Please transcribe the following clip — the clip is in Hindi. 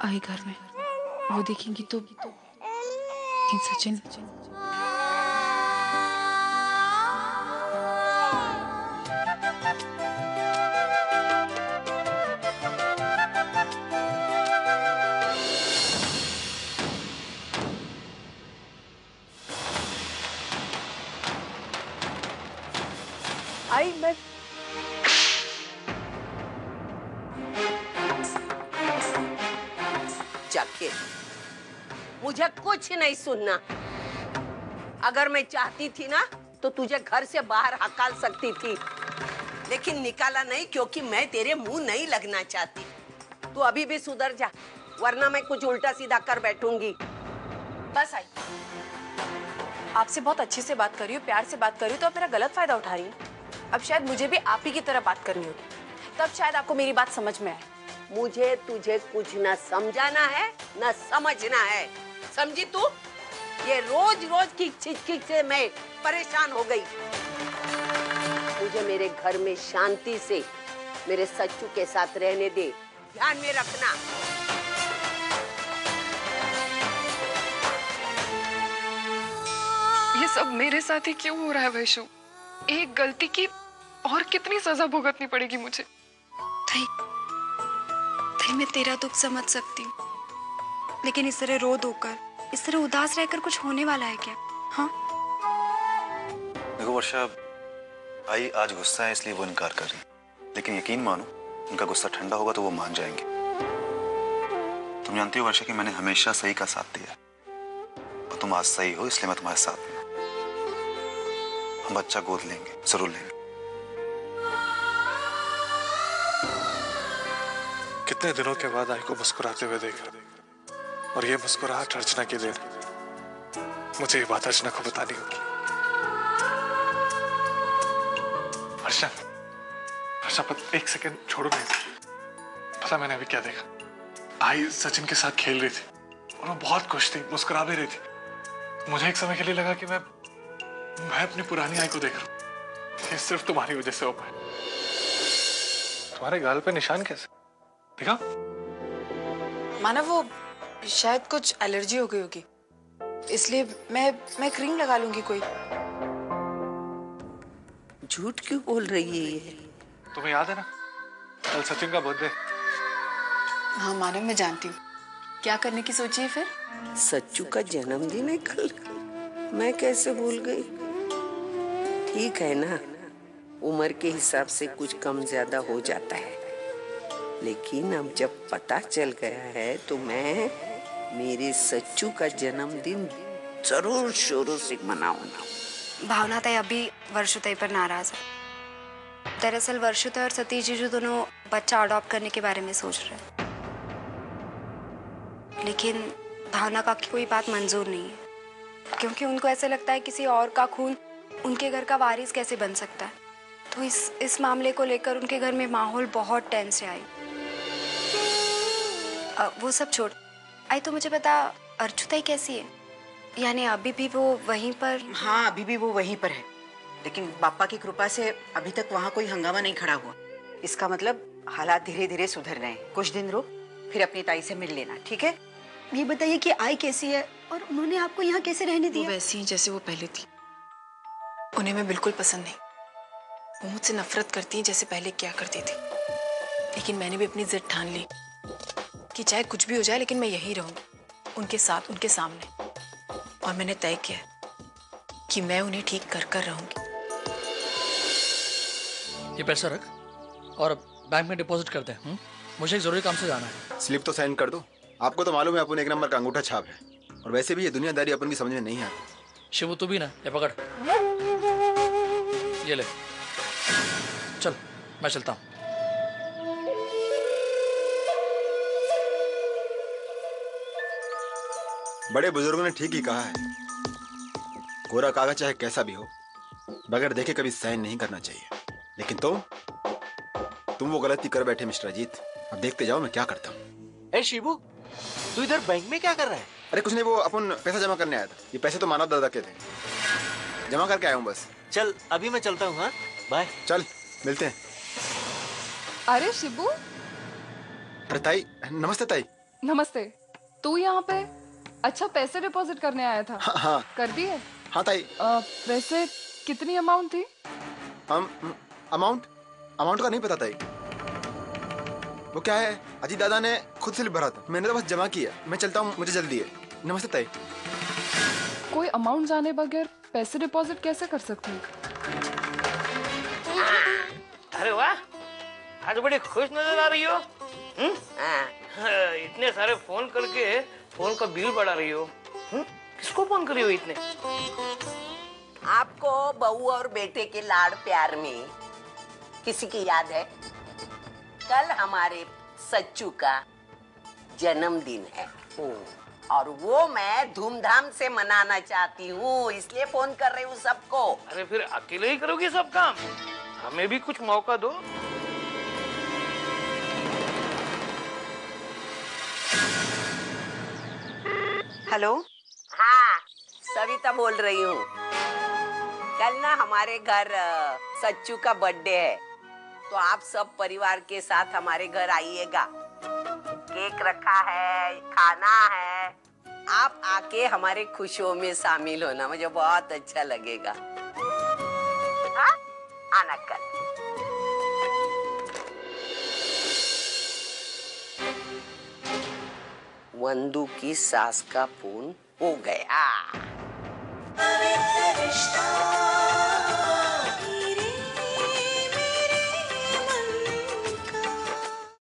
आई घर में, वो देखेंगी तो लेकिन सचिन आई मैं जाके मुझे कुछ नहीं सुनना। अगर मैं चाहती थी ना तो तुझे घर से बाहर हकाल सकती थी, लेकिन निकाला नहीं क्योंकि मैं तेरे मुंह नहीं लगना चाहती। तू अभी भी सुधर जा, वरना मैं कुछ उल्टा सीधा कर बैठूंगी। बस आई, आपसे बहुत अच्छे से बात कर रही हूँ, प्यार से बात कर रही हूँ, तो आप मेरा गलत फायदा उठा रही हैं। अब शायद मुझे भी आप ही की तरह बात करनी होगी, तब शायद आपको मेरी बात समझ में आए। मुझे तुझे कुछ न समझाना है न समझना है, समझी तू? ये रोज रोज की खिच से मैं परेशान हो गई। मुझे मेरे घर में शांति से मेरे सच्चू के साथ रहने दे, ध्यान में रखना। ये सब मेरे साथ ही क्यों हो रहा है वैशु? एक गलती की और कितनी सजा भुगतनी पड़ेगी मुझे? मैं तेरा दुख समझ सकती हूँ, लेकिन इस तरह रो धोकर, इस तरह उदास रहकर कुछ होने वाला है क्या? हाँ देखो वर्षा, आई आज गुस्सा है इसलिए वो इनकार कर रही, लेकिन यकीन मानो उनका गुस्सा ठंडा होगा तो वो मान जाएंगे। तुम जानती हो वर्षा कि मैंने हमेशा सही का साथ दिया, और तुम आज सही हो इसलिए मैं तुम्हारे साथ में हूं। हम बच्चा गोद लेंगे, जरूर लेंगे। कितने दिनों के बाद आई को मुस्कुराते हुए देखा, और ये मुस्कुराहट अर्चना की देन। मुझे ये बात अर्चना को बतानी होगी। अर्चना, एक सेकंड छोड़ो नहीं। पता मैंने अभी क्या देखा? आई सचिन के साथ खेल रही थी और वो बहुत खुश थी, मुस्कुरा भी रही थी। मुझे एक समय के लिए लगा कि मैं अपनी पुरानी आई को देख रहा हूँ। ये सिर्फ तुम्हारी वजह से हो पाए। तुम्हारे गाल पे निशान कैसे देखा? माना वो शायद कुछ एलर्जी हो गई होगी, इसलिए मैं क्रीम लगा लूंगी कोई। झूठ क्यों बोल रही है ये? तुम्हें याद है ना कल सचिन का बर्थडे? हाँ मानव, मैं जानती हूँ। क्या करने की सोची है फिर? सच्चू का जन्मदिन है कल, मैं कैसे भूल गई? ठीक है ना, उम्र के हिसाब से कुछ कम ज्यादा हो जाता है, लेकिन अब जब पता चल गया है तो मैं मेरे सच्चू का जन्मदिन जरूर शोरों से मनाऊंगा। भावना ताई अभी वर्षु ताई पर नाराज है। दरअसल वर्षु ताई और सतीश जीजू दोनों बच्चा अडॉप्ट करने के बारे में सोच रहे हैं, लेकिन भावना का कोई बात मंजूर नहीं है, क्योंकि उनको ऐसा लगता है किसी और का खून उनके घर का वारिस कैसे बन सकता है। तो इस मामले को लेकर उनके घर में माहौल बहुत टेंस है। वो सब छोड़, आई तो मुझे बता, अर्चू ताई कैसी है? यानी अभी भी वो वहीं पर? हाँ, अभी भी वो वहीं पर है, लेकिन पापा की कृपा से अभी तक वहाँ कोई हंगामा नहीं खड़ा हुआ। इसका मतलब हालात धीरे धीरे सुधर रहे हैं। कुछ दिन रुक, फिर अपनी ताई से मिल लेना, ठीक है? ये बताइए कि आई कैसी है और उन्होंने आपको यहाँ कैसे रहने दिया? वो वैसी ही जैसे वो पहले थी। उन्हें मैं बिल्कुल पसंद नहीं। वो मुझसे नफरत करती है जैसे पहले क्या करती थी, लेकिन मैंने भी अपनी जिद ठान ली कि चाहे कुछ भी हो जाए, लेकिन मैं यहीं रहूंगी, उनके साथ, उनके सामने। और मैंने तय किया कि मैं उन्हें ठीक कर कर रहूंगी। ये पैसा रख और बैंक में डिपॉजिट कर दे। मुझे एक जरूरी काम से जाना है। स्लिप तो साइन कर दो। आपको तो मालूम है अपन एक नंबर का अंगूठा छाप है, और वैसे भी ये दुनियादारी अपन की समझ में नहीं आती। शिवू तू भी ना, ये पकड़, ये ले, चल मैं चलता हूँ। बड़े बुजुर्गों ने ठीक ही कहा है, कोरा कागज चाहे कैसा भी हो, बगैर देखे कभी साइन नहीं करना चाहिए। लेकिन तुम वो गलती कर बैठे मिस्टर अजीत। अब देखते जाओ मैं क्या करता हूँ। ए शिबू, तू इधर बैंक में क्या कर रहा है? अरे कुछ नहीं, वो अपन पैसा जमा करने आया था। ये पैसे तो मानव दादा के थे, जमा करके आया हूँ बस। चल अभी मैं चलता हूँ। हाँ बाय। चल मिलते हैं। अरे शिबू। अरे ताई, नमस्ते ताई। नमस्ते। तू यहाँ पे? अच्छा, पैसे डिपॉजिट करने आया था? हाँ। कर दिए? हाँ ताई। वैसे कितनी अमाउंट थी? अमाउंट का नहीं पता ताई। वो क्या है, अजीत दादा ने खुद स्लिप भरा था, मैंने तो बस जमा किया। मैं चलता हूँ, मुझे जल्दी है। नमस्ते ताई। कोई अमाउंट जाने बगैर पैसे डिपॉजिट कैसे कर सकते हैं? अरे वाह, आज बड़ी खुश नजर आ रही हो। इतने सारे फोन करके फोन का बिल बढ़ा रही हो। किसको फोन करी हो इतने? आपको बहू और बेटे के लाड़ प्यार में किसी की याद है? कल हमारे सच्चू का जन्मदिन है और वो मैं धूमधाम से मनाना चाहती हूँ, इसलिए फोन कर रही हूँ सबको। अरे फिर अकेले ही करोगी सब काम? हमें भी कुछ मौका दो। हेलो। हाँ, सविता बोल रही हूँ। कल ना हमारे घर सच्चू का बर्थडे है, तो आप सब परिवार के साथ हमारे घर आइएगा। केक रखा है, खाना है, आप आके हमारे खुशियों में शामिल होना, मुझे बहुत अच्छा लगेगा। हाँ, आना कल। वंदू की सास का फोन हो गया।